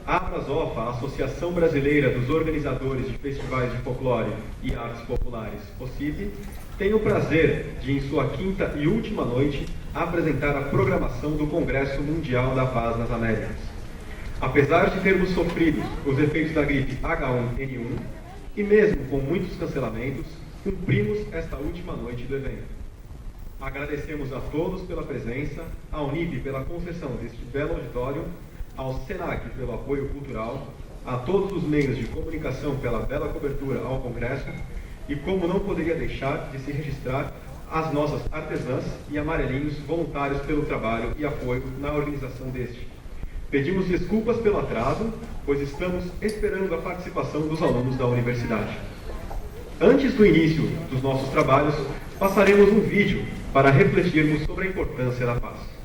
A ABrasOFFA, a Associação Brasileira dos Organizadores de Festivais de Folclore e Artes Populares, OCIP, tem o prazer de, em sua quinta e última noite, apresentar a programação do Congresso Mundial da Paz nas Américas. Apesar de termos sofrido os efeitos da gripe H1N1, e mesmo com muitos cancelamentos, cumprimos esta última noite do evento. Agradecemos a todos pela presença, à Unip pela concessão deste belo auditório, ao SENAC pelo apoio cultural, a todos os meios de comunicação pela bela cobertura ao Congresso e, como não poderia deixar de se registrar, as nossas artesãs e amarelinhos voluntários pelo trabalho e apoio na organização deste. Pedimos desculpas pelo atraso, pois estamos esperando a participação dos alunos da universidade. Antes do início dos nossos trabalhos, passaremos um vídeo para refletirmos sobre a importância da paz.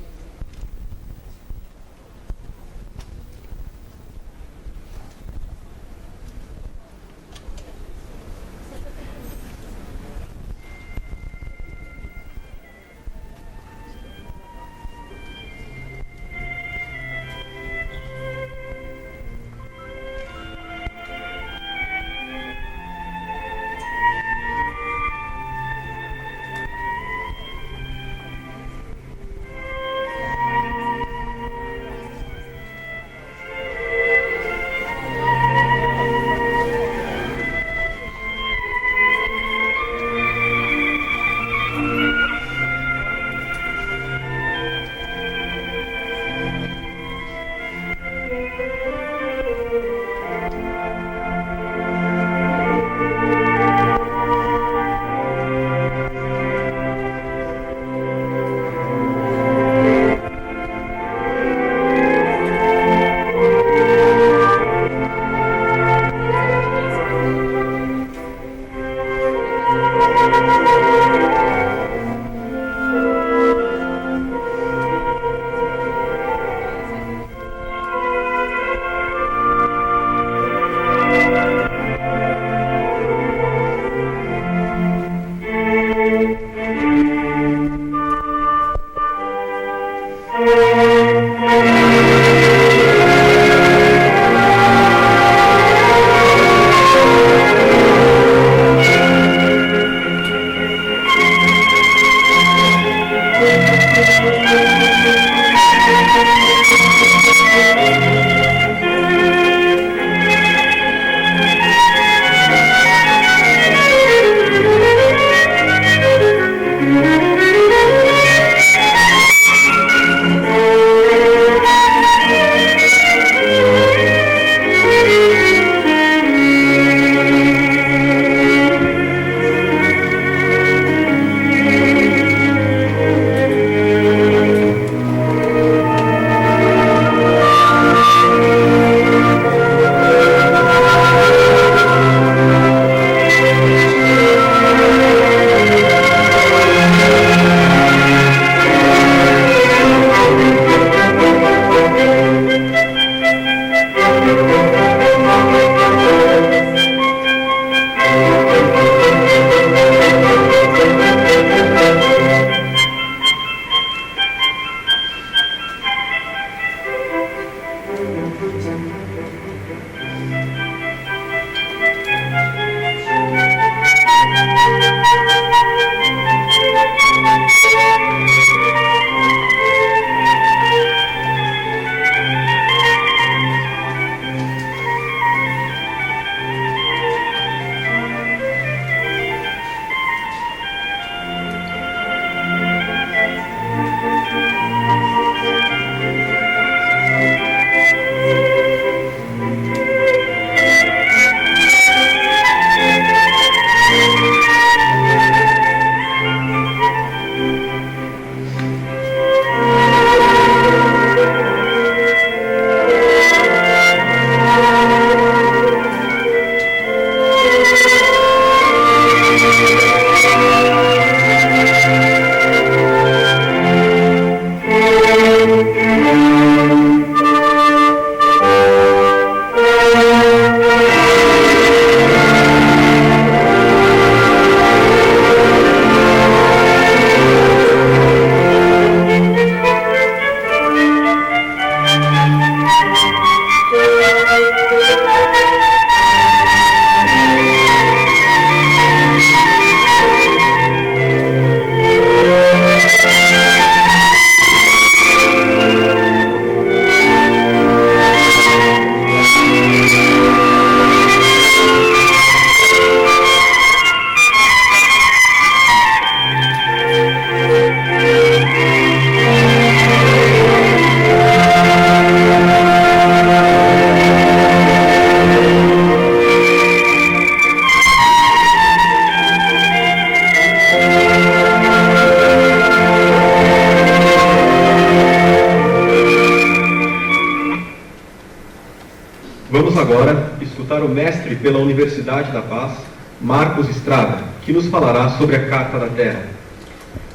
Vamos agora escutar o mestre pela Universidade da Paz, Marcos Estrada, que nos falará sobre a Carta da Terra.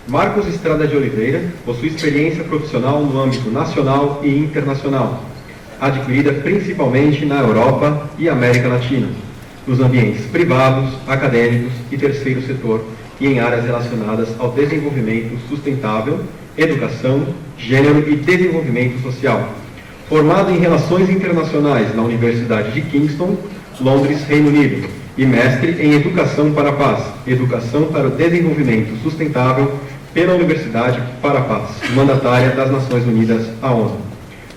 Marcos Estrada de Oliveira possui experiência profissional no âmbito nacional e internacional, adquirida principalmente na Europa e América Latina, nos ambientes privados, acadêmicos e terceiro setor e em áreas relacionadas ao desenvolvimento sustentável, educação, gênero e desenvolvimento social. Formado em Relações Internacionais na Universidade de Kingston, Londres, Reino Unido, e mestre em Educação para a Paz, Educação para o Desenvolvimento Sustentável pela Universidade para a Paz, mandatária das Nações Unidas, a ONU.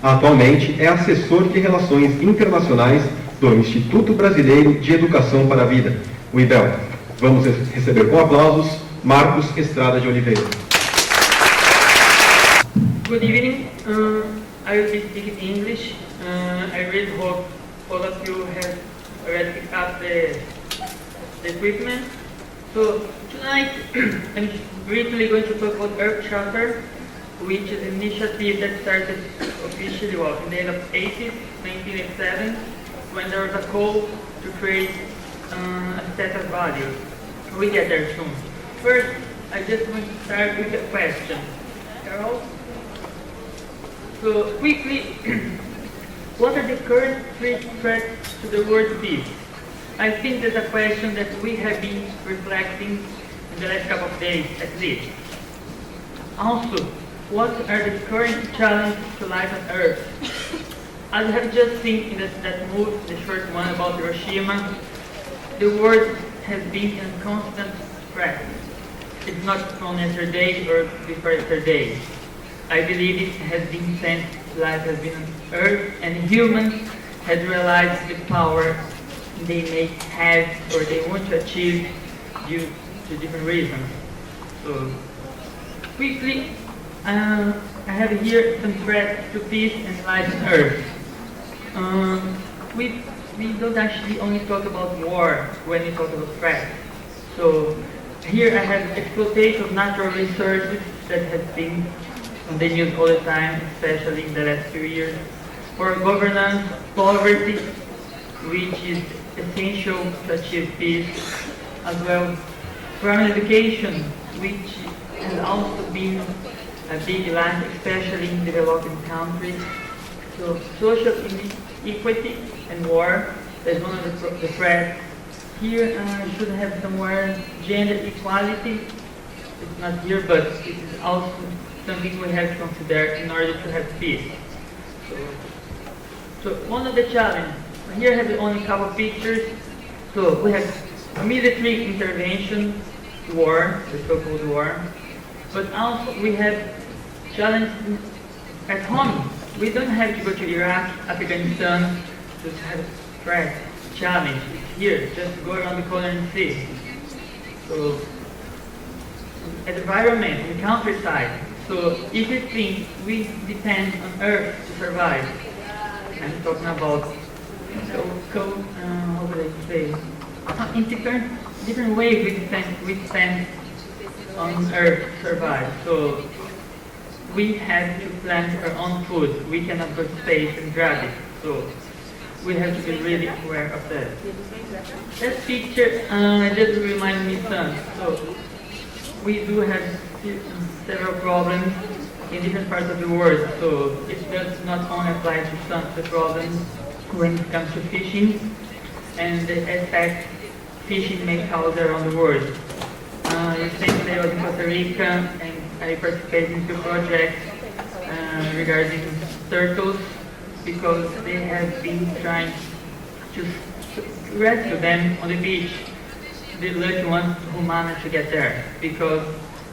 Atualmente é assessor de Relações Internacionais do Instituto Brasileiro de Educação para a Vida, o IBEL. Vamos receber com aplausos Marcos Estrada de Oliveira. Good evening. I will be speaking English. I really hope all of you have already picked up the equipment. So tonight I'm briefly going to talk about Earth Charter, which is an initiative that started officially in the end of 1987, when there was a call to create a set of values. We get there soon. First, I just want to start with a question. Carol? So quickly, what are the current threats to the world peace? I think that's a question that we have been reflecting in the last couple of days at least. Also, what are the current challenges to life on Earth? As I have just seen in that movie, the short one about Hiroshima, the world has been in constant threat. It's not from yesterday or before yesterday. I believe it has been since life has been on Earth and humans have realized the power they may have or they want to achieve due to different reasons. So, quickly, I have here some threats to peace and life on Earth. We don't actually only talk about war when we talk about threats. So here I have exploitation of natural resources that has been on the news all the time, especially in the last few years. For governance, poverty, which is essential to achieve peace, as well. Primary education, which has also been a big lack, especially in developing countries. So social inequity and war is one of the threats. Here I should have somewhere gender equality. It's not here, but it is also something we have to consider in order to have peace. So one of the challenges, here I have only a couple of pictures. So we have military intervention, war, the so-called war, but also we have challenges at home. We don't have to go to Iraq, Afghanistan to have threat, challenge. It's here, just go around the corner and see. So, environment, the countryside. So, if you think we depend on Earth to survive, I'm talking about how would I say? In different ways we depend on Earth to survive. So, we have to plant our own food. We cannot go to space and grab it. So we have to be really aware of that. That picture just reminded me son. So we do have several problems in different parts of the world. So it does not only apply to some of the problems when it comes to fishing and the effect fishing may cause around the world. Recently I was in Costa Rica and I participated in two projects regarding turtles because they have been trying to rescue them on the beach, the lucky ones who managed to get there, because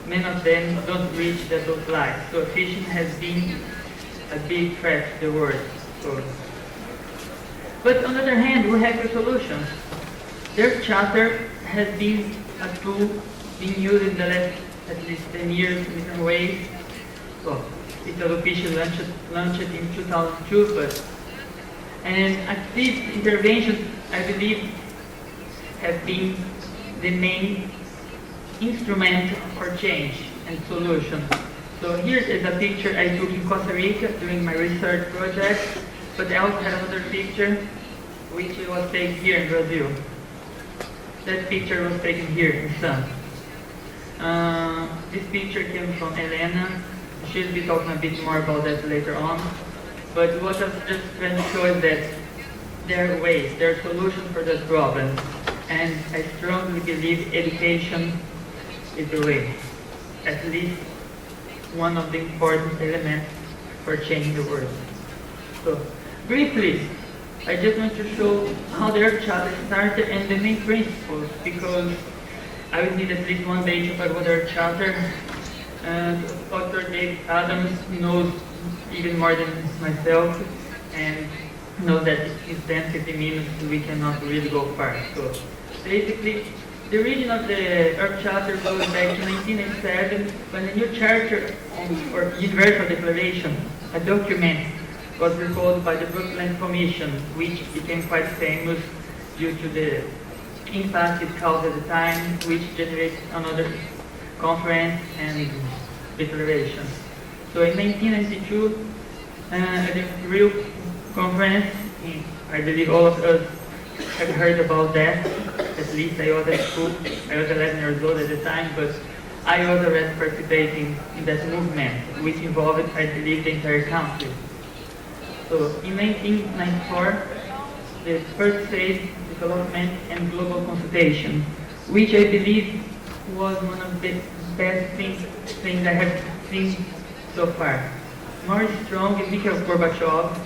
many of them don't reach the adult life. So fishing has been a big threat to the world. So. But on the other hand, we have the solutions. Their charter has been a tool being used in the last at least 10 years in different ways. So it was officially launched in 2002, and active interventions, I believe, have been the main instrument for change and solution. So here is a picture I took in Costa Rica during my research project, but I also have another picture which was taken here in Brazil. That picture was taken here in Sun. This picture came from Elena. She'll be talking a bit more about that later on. But what I was just trying to show is that there are ways, there are solutions for that problem. And I strongly believe education is the way. At least one of the important elements for changing the world. So, briefly, I just want to show how the Earth Charter started and the main principles, because I would need at least one day to talk about the Earth Charter. Dr. Dave Adams knows even more than myself, and knows that in 10, 15 minutes we cannot really go far. So, basically, the origin of the Earth Charter goes back to 1987, when the new charter or Universal Declaration, a document, was recalled by the Brooklyn Commission, which became quite famous due to the impact it caused at the time, which generated another conference and declaration. So in 1992, at the Rio conference, I believe all of us have heard about that. At least I was at school. I was 11 years old at the time, but I was already participating in that movement, which involved, I believe, the entire country. So in 1994, the first phase, development and global consultation, which I believe was one of the best things I have seen so far. More strong, Mikhail Gorbachev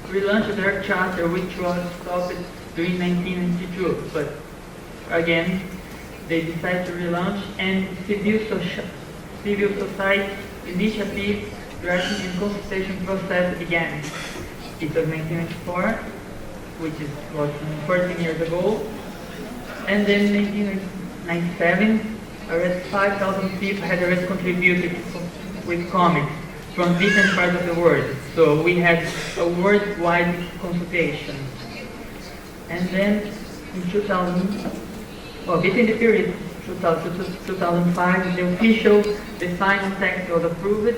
relaunched the Earth Charter, which was stopped during 1992, but again, they decided to relaunch, and civil society initiative, drafting and consultation process began. It was 1994, which was 14 years ago, and then 1997, already 5,000 people had already contributed with comments from different parts of the world. So we had a worldwide consultation. And then in 2000, between the period 2000 to 2005, the final text was approved,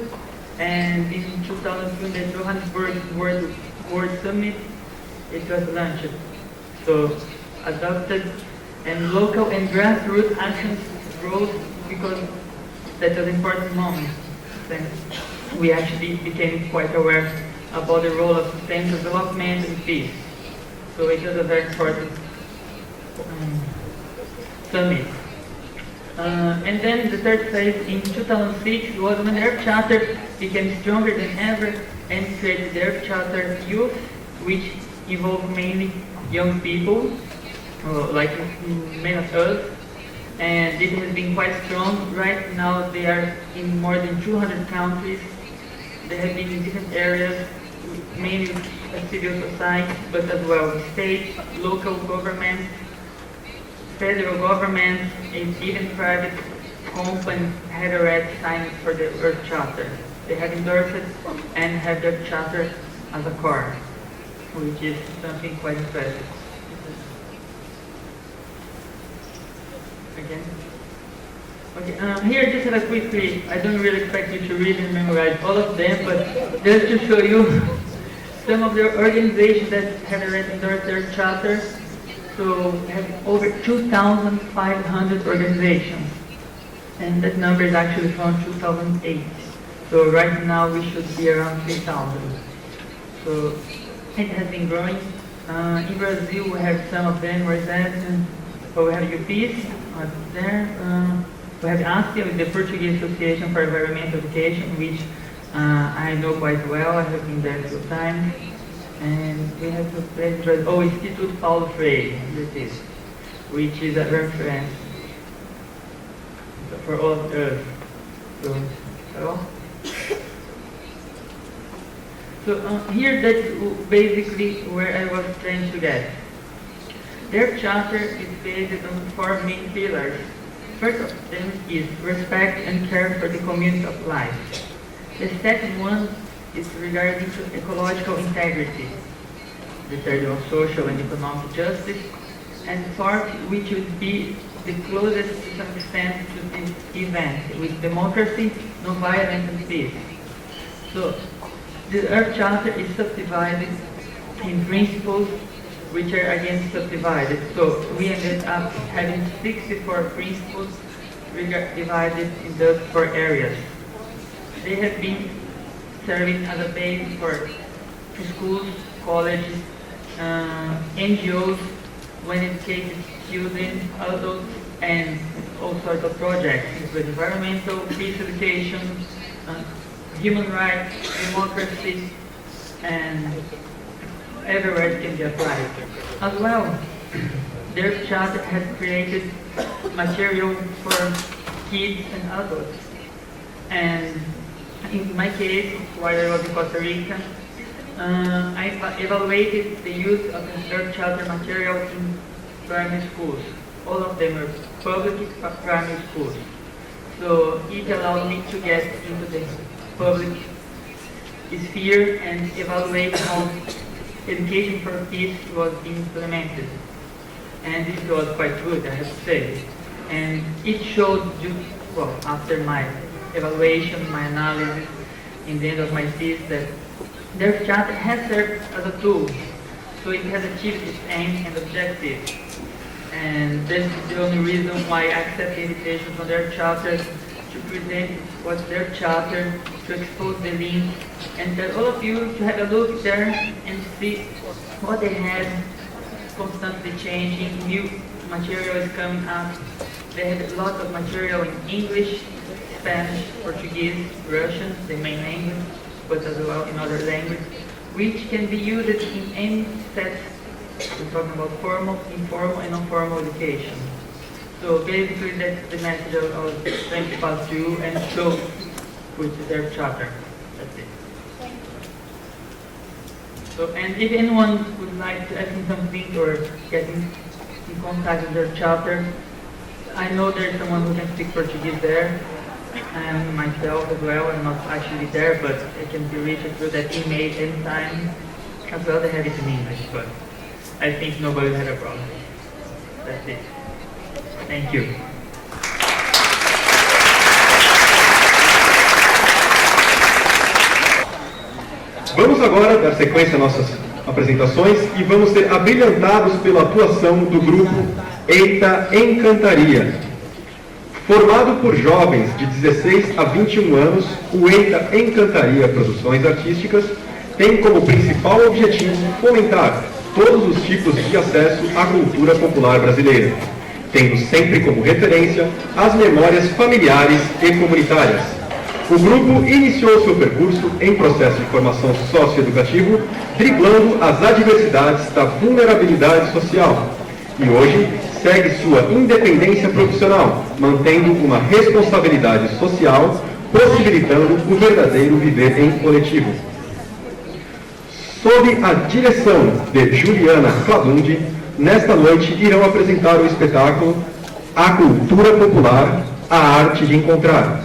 and in 2002, the Johannesburg World Summit, it was launched. So adopted, and local and grassroots actions rose because that was an important moment. Then we actually became quite aware about the role of sustainable development and peace. So it was a very important summit. And then the third phase in 2006 was when the Earth Charter became stronger than ever and created the Earth Charter Youth, which involved mainly young people, like many of us. And this has been quite strong. Right now they are in more than 200 countries. They have been in different areas, mainly civil society, but as well state, local governments, federal government, and even private companies had already signed for the Earth Charter. They have endorsed it and have the Earth Charter as a core, which is something quite impressive. Again. Okay, here just a quickly, I don't really expect you to read and memorize all of them, but just to show you some of the organizations that have already endorsed their charter. So we have over 2,500 organizations, and that number is actually from 2008. So right now we should be around 3,000. So it has been growing. In Brazil we have some of them. Where is that? We have UPs there. We have ASEA, the Portuguese Association for Environmental Education, which I know quite well. I have been there a few times. And we have Instituto Paulo Freire, which is a reference for all of us. So here that's basically where I was trying to get. Their charter is based on 4 main pillars. First of them is respect and care for the community of life. The second one is regarding to ecological integrity. The third one, social and economic justice. And fourth, which would be the closest to some extent to this event, with democracy, non-violence and peace. So, the Earth Charter is subdivided in principles, which are again subdivided. So we ended up having 64 principals divided in those 4 areas. They have been serving as a base for schools, colleges, NGOs, when educated children, adults, and all sorts of projects, including environmental, peace education, human rights, democracy, and everywhere it can be applied. As well, their charter has created material for kids and adults. And in my case, while I was in Costa Rica, I evaluated the use of their charter material in primary schools. All of them are public primary schools. So it allowed me to get into the public sphere and evaluate how education for peace was being implemented. And it was quite good, I have to say. And it showed, well, after my evaluation, my analysis, in the end of my thesis, that their charter has served as a tool. So it has achieved its aim and objective. And this is the only reason why I accept the invitation from their charter to present what's their charter, to expose the link, and tell all of you to have a look there and see what they have, constantly changing, new material is coming up. They have a lot of material in English, Spanish, Portuguese, Russian, the main language, but as well in other languages, which can be used in any set. We're talking about formal, informal, and non-formal education. So basically that's the message I was trying to pass to you and show, which is their charter. That's it. So, and if anyone would like to ask me something or get in contact with their charter, I know there's someone who can speak Portuguese there, and myself as well. I'm not actually there, but I can be reached through that email anytime. As well, they have it in English, but I think nobody had a problem. That's it. Thank you. Vamos agora dar sequência às nossas apresentações e vamos ser abrilhantados pela atuação do grupo Eita Encantaria. Formado por jovens de 16 a 21 anos, o Eita Encantaria Produções Artísticas tem como principal objetivo fomentar todos os tipos de acesso à cultura popular brasileira, tendo sempre como referência as memórias familiares e comunitárias. O grupo iniciou seu percurso em processo de formação socioeducativo, driblando as adversidades da vulnerabilidade social, e hoje segue sua independência profissional, mantendo uma responsabilidade social, possibilitando o verdadeiro viver em coletivo. Sob a direção de Juliana Cladundi, nesta noite irão apresentar o espetáculo A Cultura Popular, a Arte de Encontrar,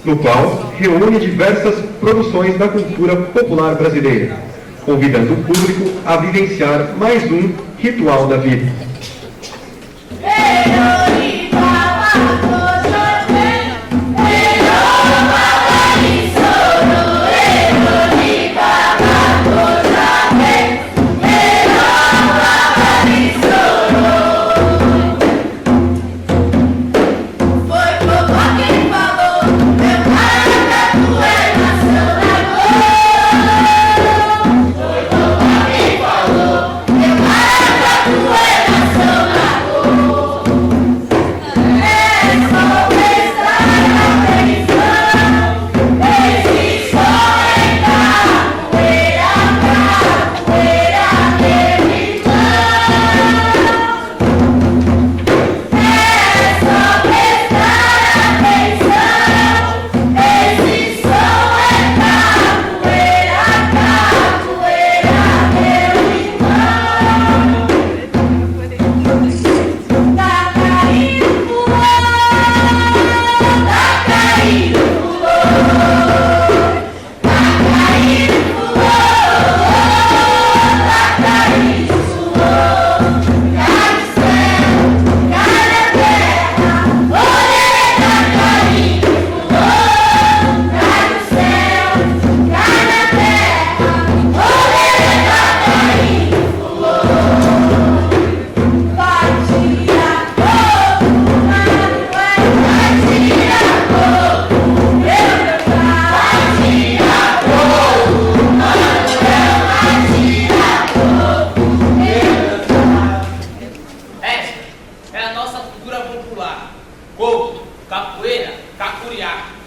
no qual reúne diversas produções da cultura popular brasileira, convidando o público a vivenciar mais um ritual da vida. Buenas capoeira, cacuriá.